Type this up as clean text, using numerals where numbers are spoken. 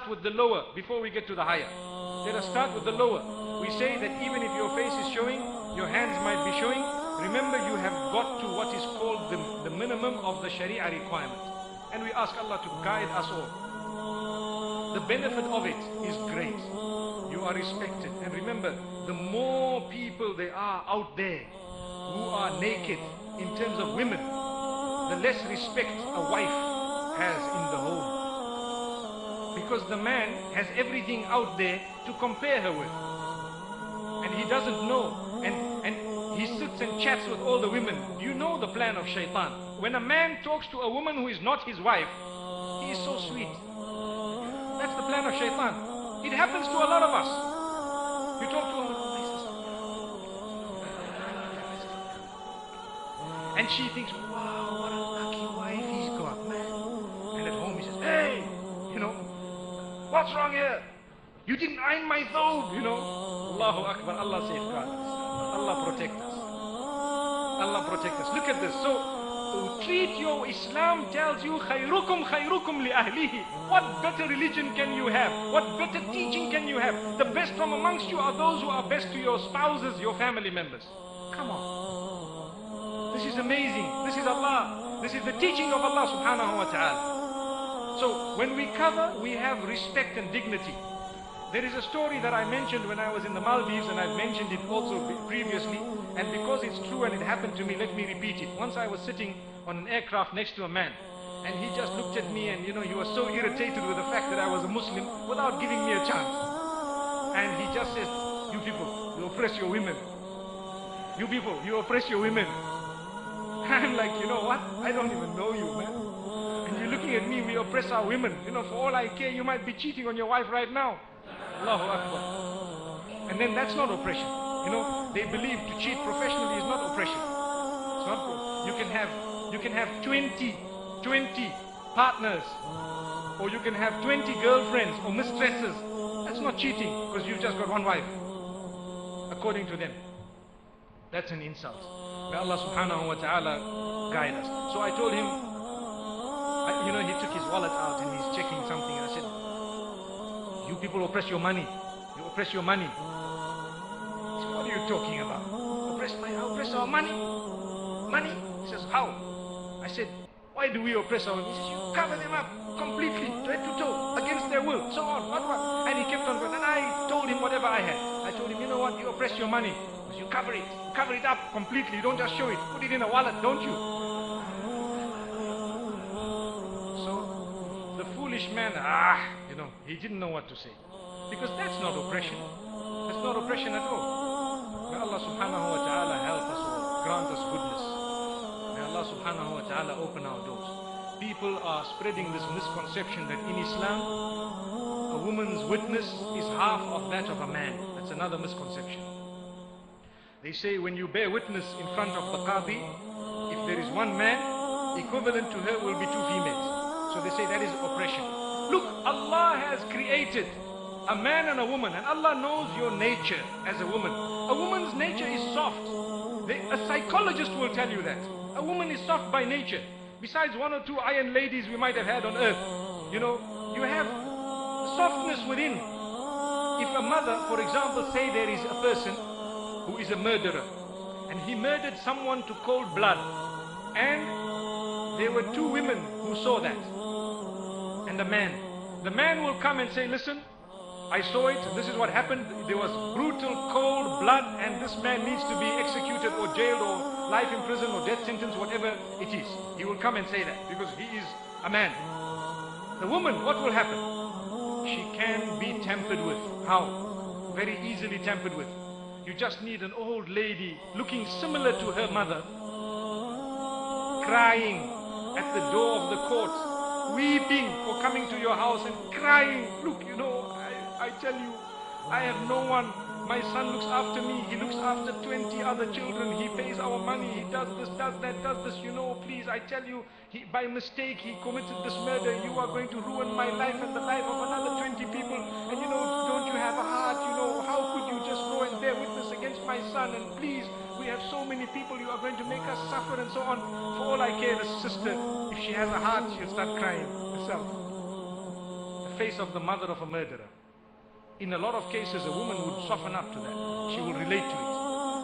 with the lower before we get to the higher. Let us start with the lower. We say that even if your face is showing, your hands might be showing, remember you have got to what is called the minimum of the Sharia requirement. And we ask Allah to guide us all. The benefit of it is great. You are respected. And remember, the more people there are out there who are naked in terms of women, the less respect a wife has in the home. Because the man has everything out there to compare her with. And he doesn't know. And he sits and chats with all the women. You know the plan of shaitan. When a man talks to a woman who is not his wife, he is so sweet. That's the plan of shaitan. It happens to a lot of us. You talk to a woman, my sister. And she thinks, wow, what a lucky wife he's got, man. And at home he says, hey, you know, what's wrong here? You didn't iron my thobe, you know. Allahu Akbar, Allah safeguard us. Allah protect us. Allah protect us. Look at this. So, treat your Islam tells you, khayrukum khayrukum li ahlihi. What better religion can you have? What better teaching can you have? The best from amongst you are those who are best to your spouses, your family members. Come on. This is amazing. This is Allah. This is the teaching of Allah subhanahu wa ta'ala. So, when we cover, we have respect and dignity. There is a story that I mentioned when I was in the Maldives, and I've mentioned it also previously, and because it's true and it happened to me, let me repeat it. Once I was sitting on an aircraft next to a man, and he just looked at me, and you know, he was so irritated with the fact that I was a Muslim without giving me a chance. And he just says, you people, you oppress your women. You people, you oppress your women. I'm like, you know what? I don't even know you, man. And you're looking at me, we oppress our women. You know, for all I care, you might be cheating on your wife right now. Allahu Akbar. And then that's not oppression. You know, they believe to cheat professionally is not oppression. It's not. You can have 20 partners, or you can have 20 girlfriends or mistresses. That's not cheating because you've just got one wife. According to them, that's an insult. May Allah subhanahu wa ta'ala guide us. So I told him, you know, he took his wallet out and he's checking something. I said, you people oppress your money. You oppress your money. He said, what are you talking about? Oppress our money? Money? He says, how? I said, why do we oppress our money? He says, you cover them up completely, head to toe, against their will, so on, what. And he kept on going. And I told him whatever I had. I told him, you know what? You oppress your money. Because you cover it up completely. You don't just show it. Put it in a wallet, don't you? So, the foolish man, you know, he didn't know what to say. Because that's not oppression. That's not oppression at all. May Allah subhanahu wa ta'ala help us all, grant us goodness. May Allah subhanahu wa ta'ala open our doors. People are spreading this misconception that in Islam, a woman's witness is half of that of a man. That's another misconception. They say when you bear witness in front of the Qadi, if there is one man, equivalent to her will be two females. So they say that is oppression. Look, Allah has created a man and a woman, and Allah knows your nature as a woman. A woman's nature is soft. A psychologist will tell you that. A woman is soft by nature. Besides one or two iron ladies we might have had on earth, you know, you have softness within. If a mother, for example, say there is a person who is a murderer, and he murdered someone to cold blood, and there were two women who saw that, and a man. The man will come and say, listen, I saw it, this is what happened, there was brutal cold blood, and this man needs to be executed or jailed or life in prison or death sentence, whatever it is. He will come and say that because he is a man. The woman, what will happen? She can be tampered with. How? Very easily tampered with. You just need an old lady looking similar to her mother, crying at the door of the court, weeping for coming to your house and crying. Look, you know, I tell you, I have no one. My son looks after me. He looks after 20 other children. He pays our money. He does this, does that, does this. You know, please, I tell you, by mistake, he committed this murder. You are going to ruin my life and the life of another 20 people. And you know, don't you have a heart? You know, how could you just go and bear witness against my son? And please, we have so many people. You are going to make us suffer and so on. For all I care, the sister, if she has a heart, she'll start crying herself. The face of the mother of a murderer. In a lot of cases, a woman would soften up to that. She will relate to it.